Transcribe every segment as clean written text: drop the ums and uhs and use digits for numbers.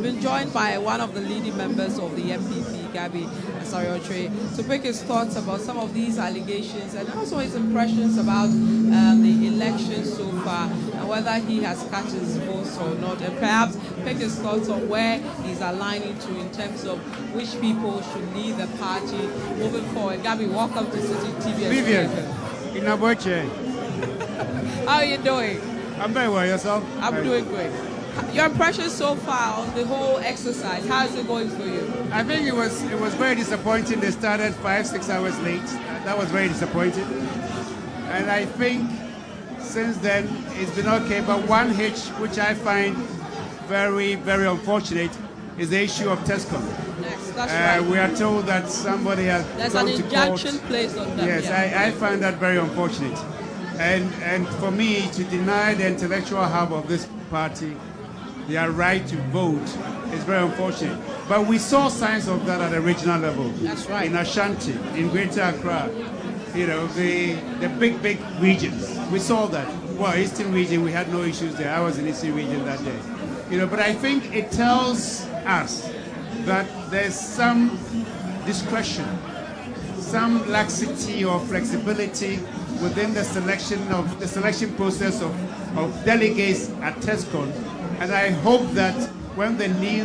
been joined by one of the leading members of the NPP, Gabby Otchere-Darko, to pick his thoughts about some of these allegations and also his impressions about the election so far and whether he has catch his votes or not, and perhaps pick his thoughts on where he's aligning to in terms of which people should lead the party moving forward. Gabby, welcome to City TV. Vivian, in Abuche. How are you doing? I'm very well, yourself? I'm doing great. Your impression so far on the whole exercise, how is it going for you? I think it was very disappointing. They started 5-6 hours late. That was very disappointing. And I think since then it's been okay. But one hitch which I find very, very unfortunate is the issue of TESCOM. Yes, that's right. We are told that somebody has There's gone an to injunction court. placed on them. Yes, yeah. I find that very unfortunate. And for me to deny the intellectual hub of this party their right to vote is very unfortunate. But we saw signs of that at the regional level. That's right. In Ashanti, in Greater Accra, the big regions. We saw that. Well, Eastern region, we had no issues there. I was in Eastern region that day. But I think it tells us that there's some discretion, some laxity or flexibility within the selection process of delegates at TESCON. And I hope that when the new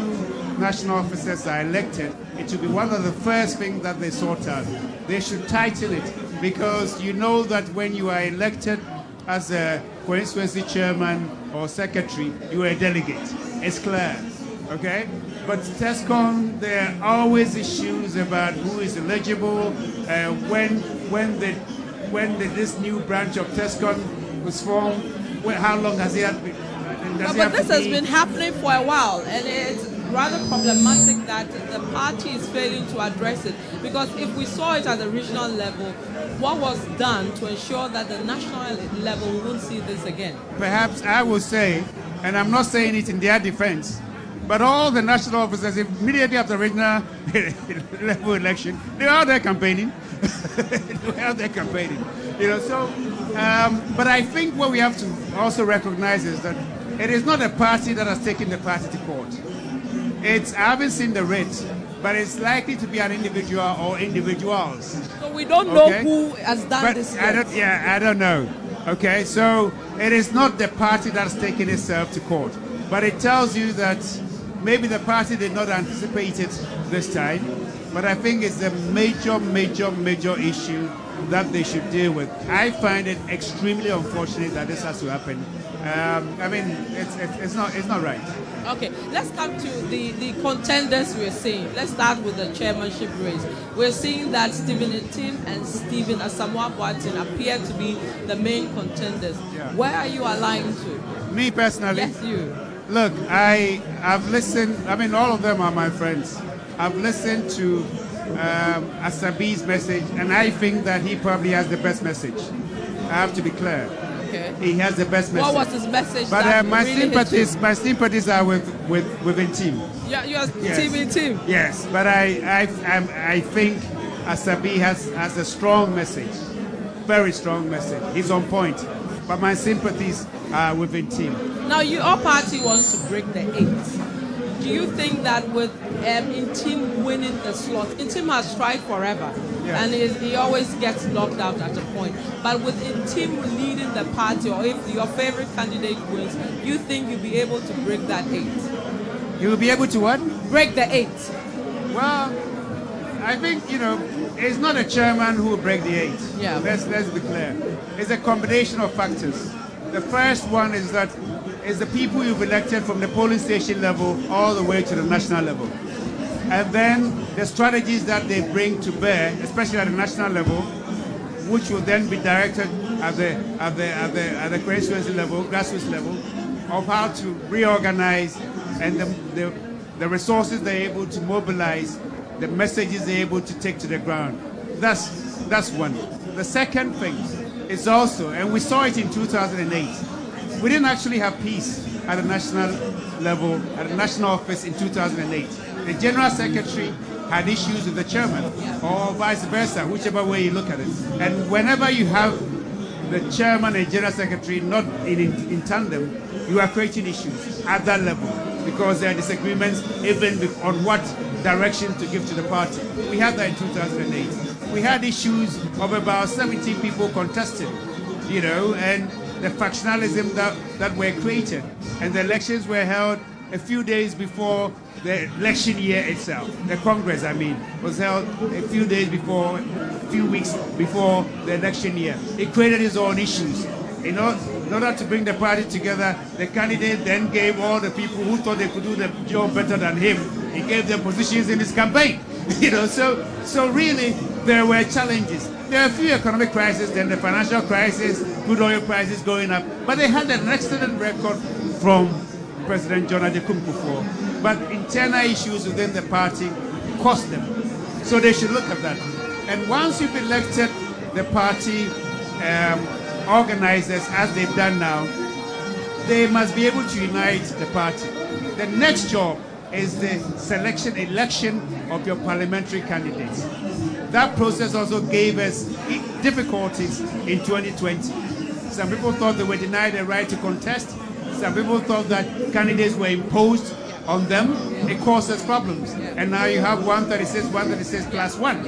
national officers are elected, it will be one of the first things that they sort out. They should tighten it, because you know that when you are elected as a constituency chairman or secretary, you are a delegate. It's clear, okay? But TESCON, there are always issues about who is eligible, when this new branch of TESCON was formed, how long has it had been? But this has been happening for a while, and it's rather problematic that the party is failing to address it. Because if we saw it at the regional level, what was done to ensure that the national level won't see this again? Perhaps I will say, and I'm not saying it in their defense, but all the national officers, immediately after the regional level election, they were out there campaigning. They were out there campaigning. But I think what we have to also recognize is that it is not a party that has taken the party to court. I haven't seen the writ, but it's likely to be an individual or individuals. So we don't know who has done this yet. I don't know. Okay, so it is not the party that's taken itself to court. But it tells you that maybe the party did not anticipate it this time. But I think it's a major issue that they should deal with. I find it extremely unfortunate that this has to happen. It's not right. Okay, let's come to the contenders we're seeing. Let's start with the chairmanship race. We're seeing that Stephen Tim and Stephen Asamoah Boateng appear to be the main contenders. Yeah. Where are you aligned to? Me personally? Yes, you. Look, I've listened. All of them are my friends. I've listened to Asabi's message, and I think that he probably has the best message. I have to be clear. Okay. He has the best message. What was his message? But my really sympathies are within team. Yeah, you're Yes. team. Yes, but I think Asabi has a strong message, very strong message. He's on point. But my sympathies are within team. Now, your party wants to break the 8. Do you think that with Intim winning the slot, Intim has tried forever, Yes. and he always gets knocked out at a point. But with Intim leading the party, or if your favorite candidate wins, do you think you'll be able to break that 8? You will be able to what? Break the 8. Well, I think, it's not a chairman who will break the 8. Yeah. Let's be clear. It's a combination of factors. The first one is that it's the people you've elected from the polling station level all the way to the national level. And then the strategies that they bring to bear, especially at the national level, which will then be directed at the constituency level, grassroots level, of how to reorganize and the resources they're able to mobilize, the messages they're able to take to the ground. That's one. The second thing is also, and we saw it in 2008, we didn't actually have peace at the national level, at the national office in 2008. The general secretary had issues with the chairman, or vice versa, whichever way you look at it. And whenever you have the chairman and general secretary not in tandem, you are creating issues at that level. because there are disagreements even on what direction to give to the party. We had that in 2008. We had issues of about 70 people contesting, and the factionalism that were created. And the elections were held a few days before the election year itself. The Congress, was held a few days before, a few weeks before the election year. It created its own issues. In order to bring the party together, the candidate then gave all the people who thought they could do the job better than him, he gave them positions in his campaign. So really, there were challenges. There were a few economic crises, then the financial crisis, crude oil prices going up, but they had an excellent record from President John Adjei Kufuor. But internal issues within the party cost them. So they should look at that. And once you've elected the party organizers, as they've done now, they must be able to unite the party. The next job is the election of your parliamentary candidates. That process also gave us difficulties in 2020. Some people thought they were denied the right to contest. Some people thought that candidates were imposed on them. It caused us problems. And now you have 136 plus 1.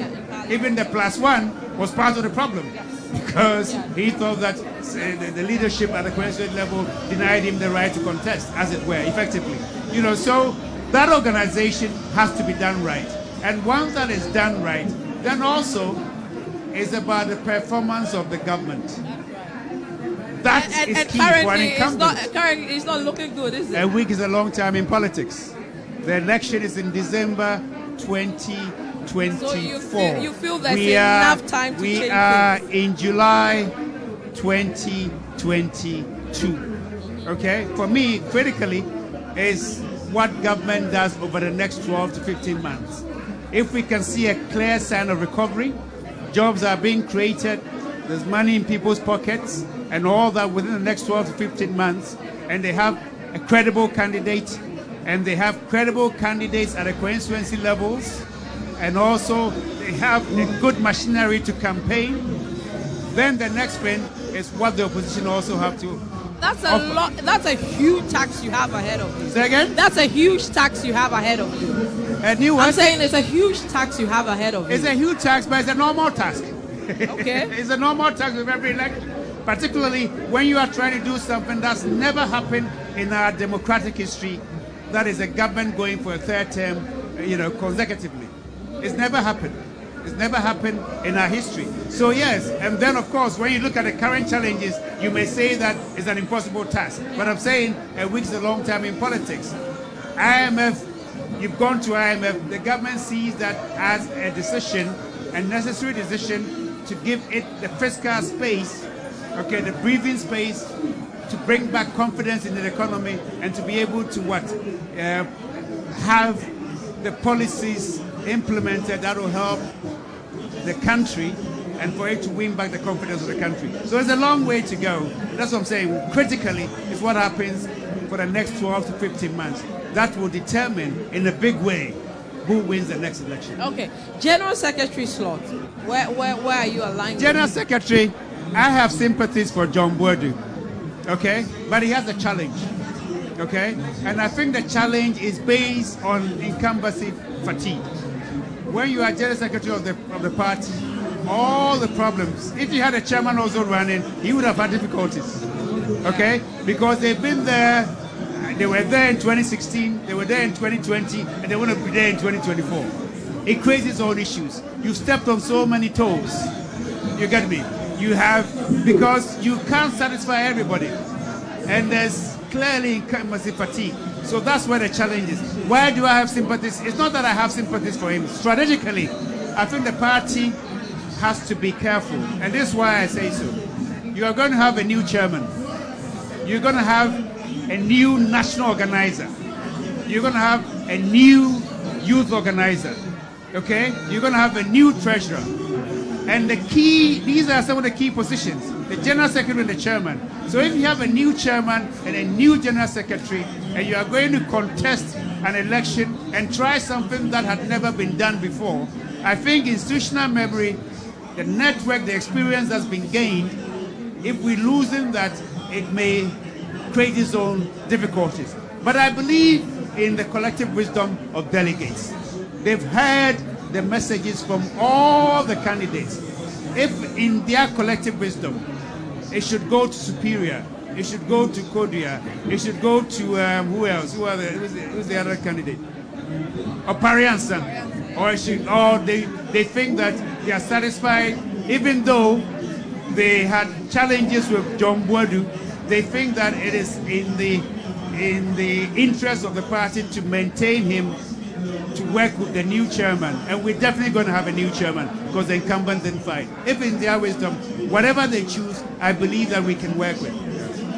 Even the plus 1 was part of the problem, because he thought that the leadership at the constituent level denied him the right to contest, as it were, effectively. So that organization has to be done right. And once that is done right, then also is about the performance of the government. That is key for an incumbent. Currently, it's not looking good, is it? A week is a long time in politics. The election is in December 2024. So you feel there's enough time to change We are in July 2022. Okay? For me, critically, is what government does over the next 12 to 15 months. If we can see a clear sign of recovery, jobs are being created, there's money in people's pockets, and all that within the next 12 to 15 months, and they have a credible candidate, and they have credible candidates at the constituency levels, and also they have a good machinery to campaign, then the next thing is what the opposition also have to offer. That's a huge tax you have ahead of you. Say again? That's a huge tax you have ahead of you. I'm saying it's a huge tax you have ahead of you. It's a huge tax, but it's a normal task. Okay. It's a normal task with every election, particularly when you are trying to do something that's never happened in our democratic history. That is a government going for a third term, consecutively. It's never happened. It's never happened in our history. So yes, and then of course, when you look at the current challenges, you may say that it's an impossible task. But I'm saying a week is a long time in politics. IMF, you've gone to IMF, the government sees that as a decision, a necessary decision to give it the fiscal space, the breathing space, to bring back confidence in the economy and to be able to have the policies implemented that will help the country and for it to win back the confidence of the country. So it's a long way to go. That's what I'm saying. Critically, is what happens for the next 12 to 15 months. That will determine in a big way who wins the next election. Okay. General Secretary slot. Where are you aligned? General Secretary, I have sympathies for John Boadu. Okay? But he has a challenge. Okay? And I think the challenge is based on incumbency fatigue. When you are General Secretary of the party, all the problems, if you had a chairman also running, he would have had difficulties. Okay? Because they've been there, they were there in 2016, they were there in 2020, and they want to be there in 2024. It creates its own issues. You've stepped on so many toes. You get me? You have, because you can't satisfy everybody. And there's clearly incumbency fatigue. So that's where the challenge is. Why do I have sympathies? It's not that I have sympathies for him. Strategically, I think the party has to be careful. And this is why I say so. You are going to have a new chairman. You're going to have a new national organizer. You're going to have a new youth organizer. Okay? You're going to have a new treasurer. And these are some of the key positions. The general secretary and the chairman. So if you have a new chairman and a new general secretary, and you are going to contest an election and try something that had never been done before, I think institutional memory, the network, the experience that's been gained, if we lose in that, it may create its own difficulties. But I believe in the collective wisdom of delegates. They've heard the messages from all the candidates. If in their collective wisdom, it should go to Superior, it should go to Kodia, it should go to who else? Who's the other candidate? Or Pariansan. Or they think that they are satisfied, even though they had challenges with John Boadu. They think that it is in the interest of the party to maintain him, to work with the new chairman. And we're definitely going to have a new chairman because the incumbent didn't fight. If in their wisdom, whatever they choose, I believe that we can work with.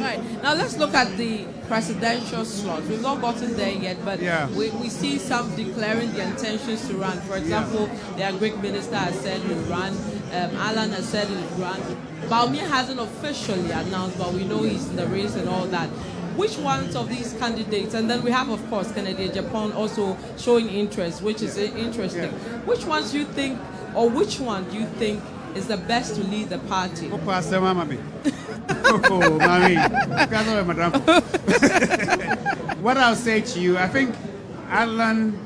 Right. Now let's look at the presidential slot. We've not gotten there yet, but we see some declaring their intentions to run. For example, the Agric Minister has said he'll run. Alan has said he'll run. Bawumia hasn't officially announced, but we know he's in the race and all that. Which ones of these candidates, and then we have, of course, Kennedy Japan also showing interest, which is interesting. Yeah. Which ones do you think, or which one do you think is the best to lead the party? What I'll say to you, I think Alan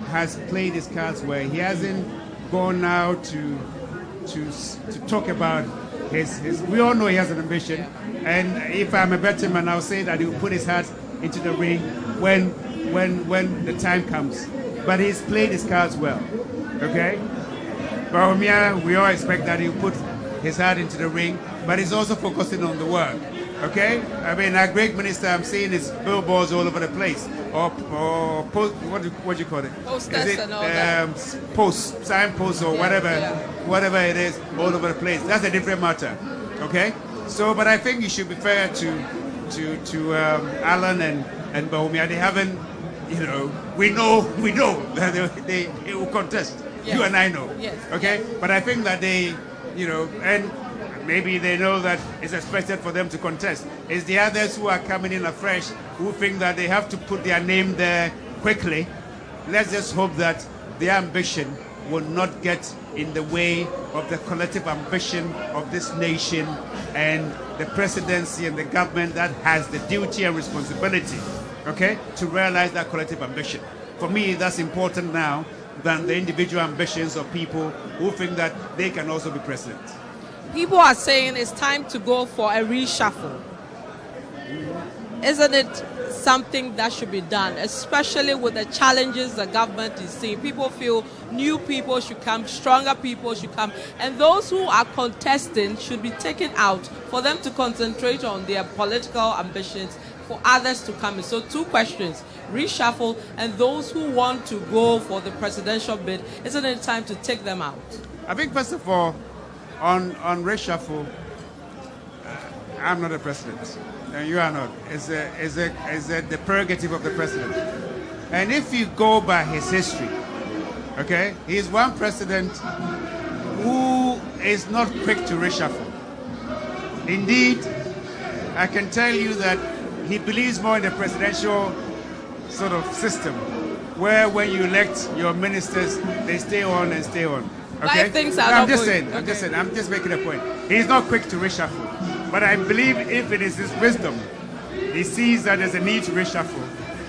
has played his cards well. He hasn't gone now to talk about his. We all know he has an ambition, and if I'm a better man, I'll say that he will put his heart into the ring when the time comes. But he's played his cards well. Okay. Bawumia, we all expect that he'll put his heart into the ring, but he's also focusing on the work. Okay? I mean, our great minister, I'm seeing his billboards all over the place. Or post, what do you call it? Posters and all that. Signposts or whatever it is, all over the place. That's a different matter. Okay? So, but I think you should be fair to Alan and Bawumia. They haven't, we know that they will contest. Yes. You and I know. Yes. Okay? But I think that they, and maybe they know that it's expected for them to contest. It's the others who are coming in afresh who think that they have to put their name there quickly. Let's just hope that their ambition will not get in the way of the collective ambition of this nation and the presidency and the government that has the duty and responsibility, okay, to realize that collective ambition. For me, that's important now than the individual ambitions of people who think that they can also be president. People are saying it's time to go for a reshuffle. Isn't it something that should be done, especially with the challenges the government is seeing? People feel new people should come, stronger people should come, and those who are contesting should be taken out for them to concentrate on their political ambitions for others to come in. So 2 questions: reshuffle, and those who want to go for the presidential bid, isn't it time to take them out? I think first of all, on reshuffle, I'm not a president, and you are not. It's the prerogative of the president. And if you go by his history, okay, he's one president who is not quick to reshuffle. Indeed, I can tell you that he believes more in the presidential sort of system, where when you elect your ministers, they stay on and stay on. Okay? I'm just saying. I'm just making a point. He's not quick to reshuffle, but I believe if it is his wisdom, he sees that there's a need to reshuffle.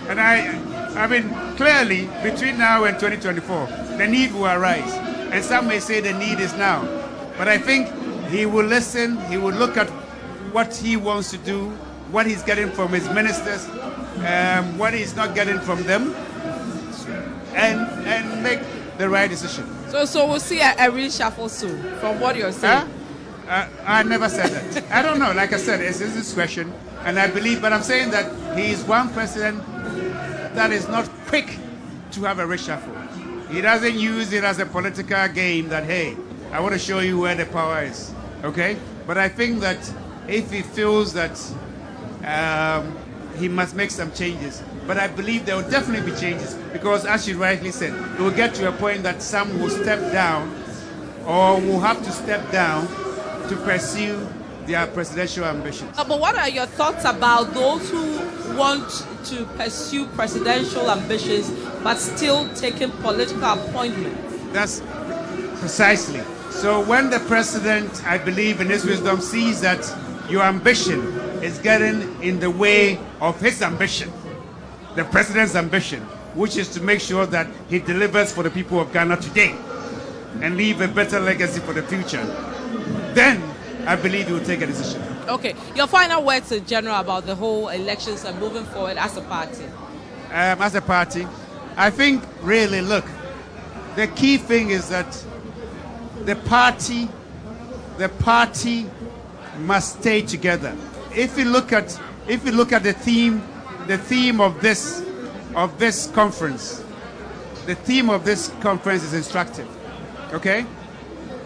And I mean, clearly, between now and 2024, the need will arise. And some may say the need is now. But I think he will listen, he will look at what he wants to do, what he's getting from his ministers, what he's not getting from them, and make the right decision. So we'll see a reshuffle soon, from what you're saying. I never said that. I don't know. Like I said, it's his discretion, and I believe, but I'm saying that he is one president that is not quick to have a reshuffle. He doesn't use it as a political game that, hey, I want to show you where the power is. Okay? But I think that if he feels that he must make some changes, but I believe there will definitely be changes, because as you rightly said, it will get to a point that some will step down or will have to step down to pursue their presidential ambitions. But what are your thoughts about those who want to pursue presidential ambitions but still taking political appointments? That's precisely. So when the president, I believe in his wisdom, sees that your ambition is getting in the way of his ambition, the president's ambition, which is to make sure that he delivers for the people of Ghana today and leave a better legacy for the future, then I believe he will take a decision. Okay, your final words in general about the whole elections and moving forward as a party. As a party, I think really, look, the key thing is that the party must stay together. If you look at the theme of this conference, the theme of this conference is instructive. Okay,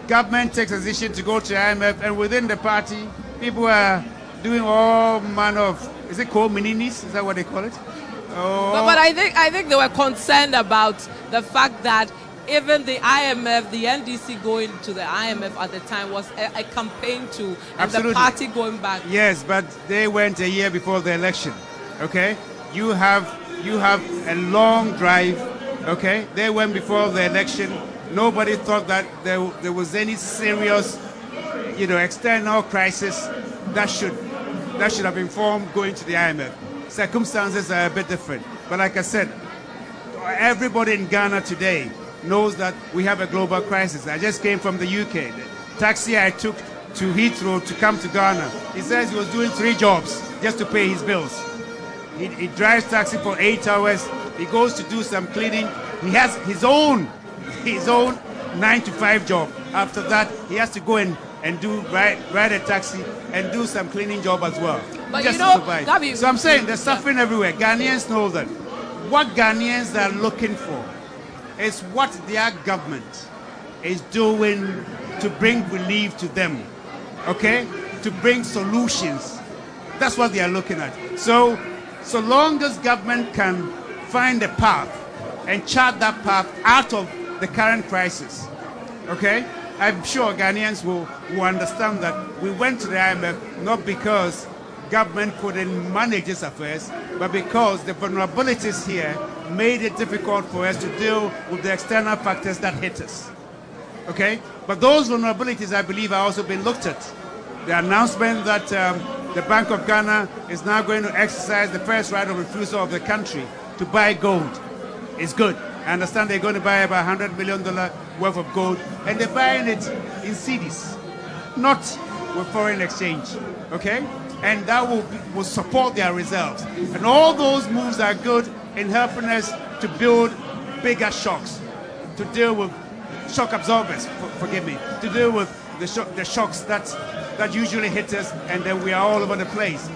government takes a decision to go to IMF, and within the party, people are doing all manner of, is it called mininis? Is that what they call it? Oh. But I think they were concerned about the fact that even the IMF, the NDC going to the IMF at the time was a campaign to, and Absolutely. the party going back. Yes, but they went a year before the election. Okay, you have a long drive. Okay, they went before the election. Nobody thought that there was any serious, external crisis that should have informed going to the IMF. Circumstances are a bit different. But like I said, everybody in Ghana today knows that we have a global crisis. I just came from the UK. The taxi I took to Heathrow to come to Ghana, he says he was doing 3 jobs just to pay his bills. He drives taxi for 8 hours. He goes to do some cleaning. He has his own 9 to 5 job. After that, he has to go and ride a taxi and do some cleaning job as well. But just you know, to survive. Gabby, so I'm saying there's suffering everywhere. Ghanaians know that. What Ghanaians are looking for is what their government is doing to bring relief to them. Okay? To bring solutions. That's what they are looking at. So long as government can find a path and chart that path out of the current crisis, okay, I'm sure Ghanaians will understand that we went to the IMF not because government couldn't manage its affairs, but because the vulnerabilities here made it difficult for us to deal with the external factors that hit us. Okay? But those vulnerabilities, I believe, are also being looked at. The announcement that the Bank of Ghana is now going to exercise the first right of refusal of the country to buy gold is good. I understand they're going to buy about $100 million worth of gold, and they're buying it in cedis, not with foreign exchange. Okay? And that will support their reserves. And all those moves are good in helping us to build bigger shocks, to deal with shock absorbers, forgive me, to deal with the shocks that usually hit us, and then we are all over the place.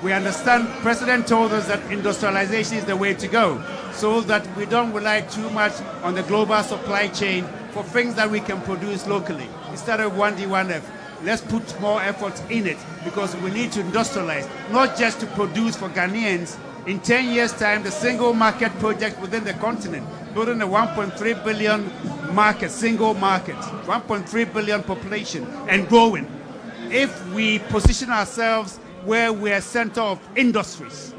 We understand, President told us that industrialization is the way to go, so that we don't rely too much on the global supply chain for things that we can produce locally. Instead of 1D, 1F, let's put more effort in it, because we need to industrialize, not just to produce for Ghanaians. In 10 years' time, the single market project within the continent, building a 1.3 billion market, single market, 1.3 billion population, and growing. If we position ourselves where we are center of industries,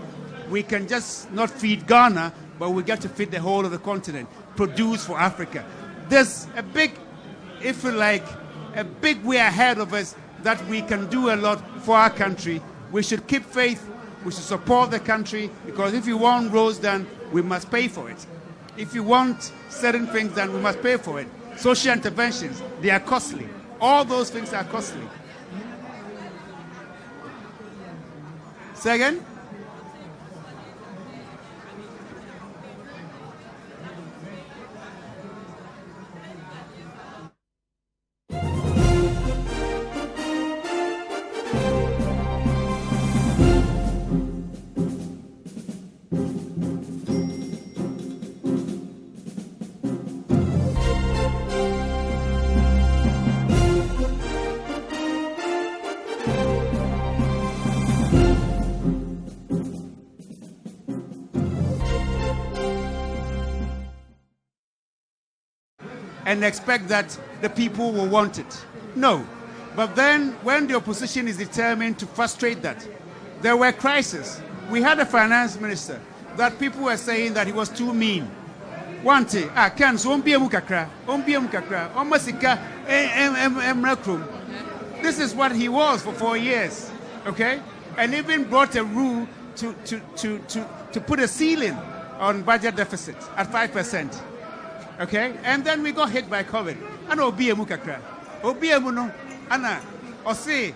we can just not feed Ghana, but we get to feed the whole of the continent, produce for Africa. There's a big, if you like, a big way ahead of us that we can do a lot for our country. We should keep faith, we should support the country, because if you want roads done, we must pay for it. If you want certain things done, we must pay for it. Social interventions, they are costly. All those things are costly. Second? And expect that the people will want it. No. But then when the opposition is determined to frustrate that, there were crises. We had a finance minister that people were saying that he was too mean. One thing, this is what he was for 4 years. Okay? And even brought a rule to to put a ceiling on budget deficit at 5%. Okay? And then we got hit by COVID. And Obiemu kakra. Obiemu no, Anna, or say,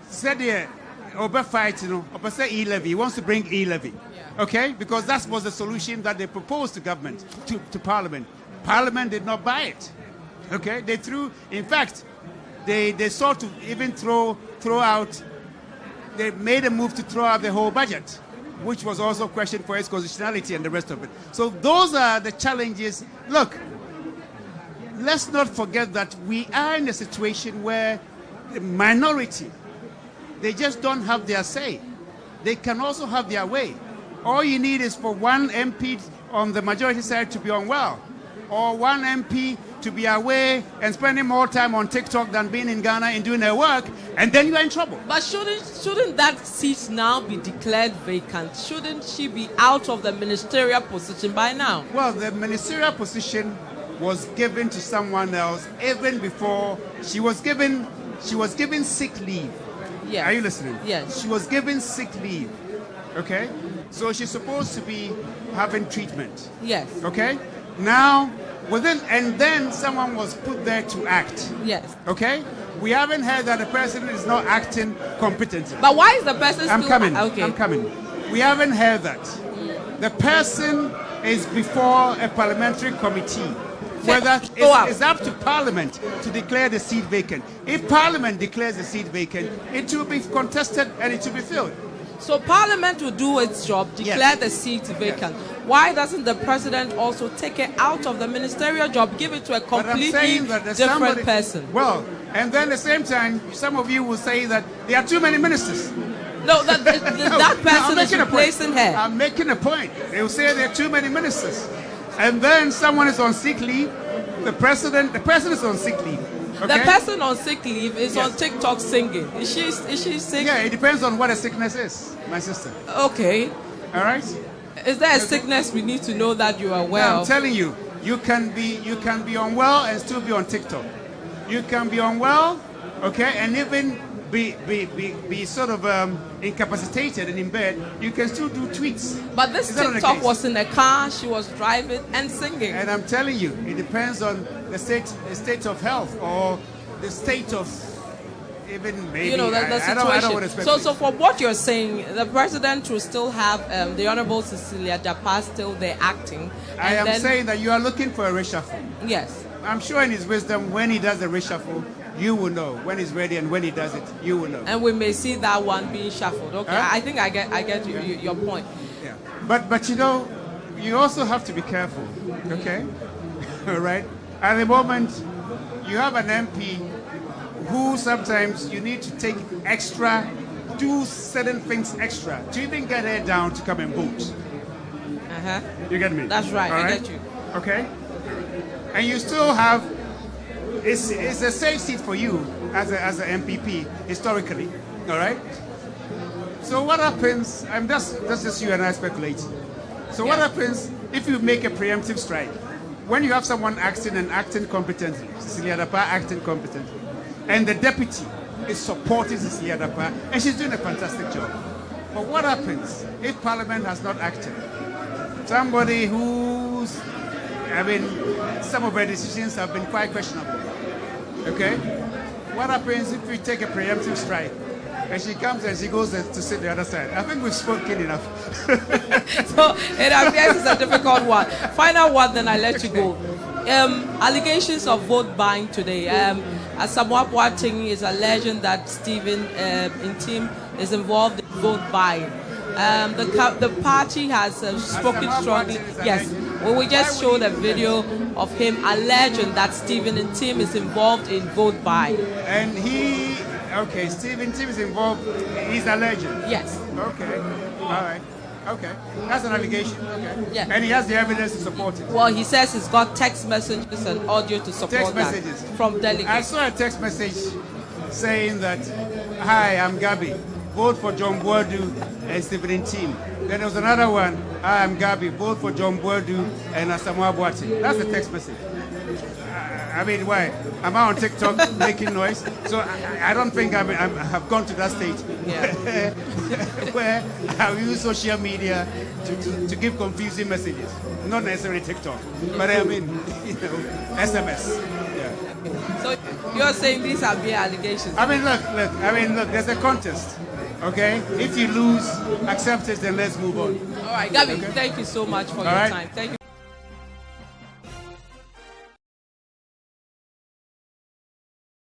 said there, over fight, or say e-levy. He wants to bring e-levy. Yeah. Okay? Because that was the solution that they proposed to government, to Parliament. Parliament did not buy it. Okay? They threw, in fact, they sought to even throw out, they made a move to throw out the whole budget, which was also questioned for its constitutionality and the rest of it. So those are the challenges. Look, let's not forget that we are in a situation where the minority, they just don't have their say. They can also have their way. All you need is for one MP on the majority side to be unwell, or one MP to be away and spending more time on TikTok than being in Ghana and doing their work, and then you're in trouble. But shouldn't that seat now be declared vacant? Shouldn't she be out of the ministerial position by now? Well, the ministerial position was given to someone else even before she was given sick leave. Yes. Are you listening? Yes. She was given sick leave. Okay? So she's supposed to be having treatment. Yes. Okay? Now, and then someone was put there to act. Yes. Okay? We haven't heard that the president is not acting competently. But why is the person I'm still... coming. Okay. I'm coming. We haven't heard that. The person is before a parliamentary committee. Whether it's up to Parliament to declare the seat vacant. If Parliament declares the seat vacant, it will be contested and it will be filled. So Parliament will do its job, declare the seat vacant. Yes. Why doesn't the president also take it out of the ministerial job, give it to a completely different person? Well, and then at the same time, some of you will say that there are too many ministers. No, that person is replacing her. I'm making a point. They will say there are too many ministers. And then someone is on sick leave. The president is on sick leave. Okay? The person on sick leave is on TikTok singing. Is she sick? Yeah, it depends on what a sickness is, my sister. Okay. All right. Is there a sickness we need to know that you are well? No, I'm telling you, you can be unwell and still be on TikTok. You can be unwell, okay, and even be sort of incapacitated and in bed. You can still do tweets. But this TikTok was in a car. She was driving and singing. And I'm telling you, it depends on the state of health or the state of even maybe. The situation. I don't want to speculate. So from what you're saying, the president will still have the Honorable Cecilia Dapas still there acting. I am saying that you are looking for a reshuffle. Yes. I'm sure in his wisdom, when he does the reshuffle, you will know. When he's ready and when he does it, you will know. And we may see that one being shuffled. Okay, huh? I think I get your point. Yeah, but you also have to be careful. Okay, all right. At the moment, you have an MP who sometimes you need to take extra, do certain things extra to even get her down to come and vote. You get me? That's right. All I get you. Okay. And you still have, it's a safe seat for you as an MPP historically, all right? So what happens, that's just you and I speculate. So what happens if you make a preemptive strike? When you have someone acting competently, Cecilia Dapa acting competently, and the deputy is supporting Cecilia Dapa, and she's doing a fantastic job. But what happens if Parliament has not acted? Somebody who's, some of her decisions have been quite questionable. Okay? What happens if we take a preemptive strike and she comes and she goes to sit the other side? I think we've spoken enough. So it appears it's a difficult one. Final one, then I let you go. Allegations of vote buying today. Asamoah Boateng is alleging that Stephen Ntim is involved in vote buying. The party has spoken strongly. Yes, we just showed a video of him alleging that Stephen Ntim is involved in vote buying. And Stephen Ntim is involved. He's alleging. Yes. Okay. All right. Okay. That's an allegation. Okay. Yeah. And he has the evidence to support it. Well, he says he's got text messages and audio to support messages from delegates. I saw a text message saying that, "Hi, I'm Gabby. Vote for John Boadu and Stephen Ntim." Then there was another one. I am Gabby, vote for John Boadu and Asamoah Boate. That's the text message. I mean, why? Am I on TikTok making noise? So I don't think I have gone to that stage where I use social media to give confusing messages. Not necessarily TikTok, but I mean, SMS. Yeah. So you're saying these are bare allegations? I mean, look. There's a contest. Okay? If you lose, accept it, then let's move on. All right, Gabby, thank you so much for your time. Thank you.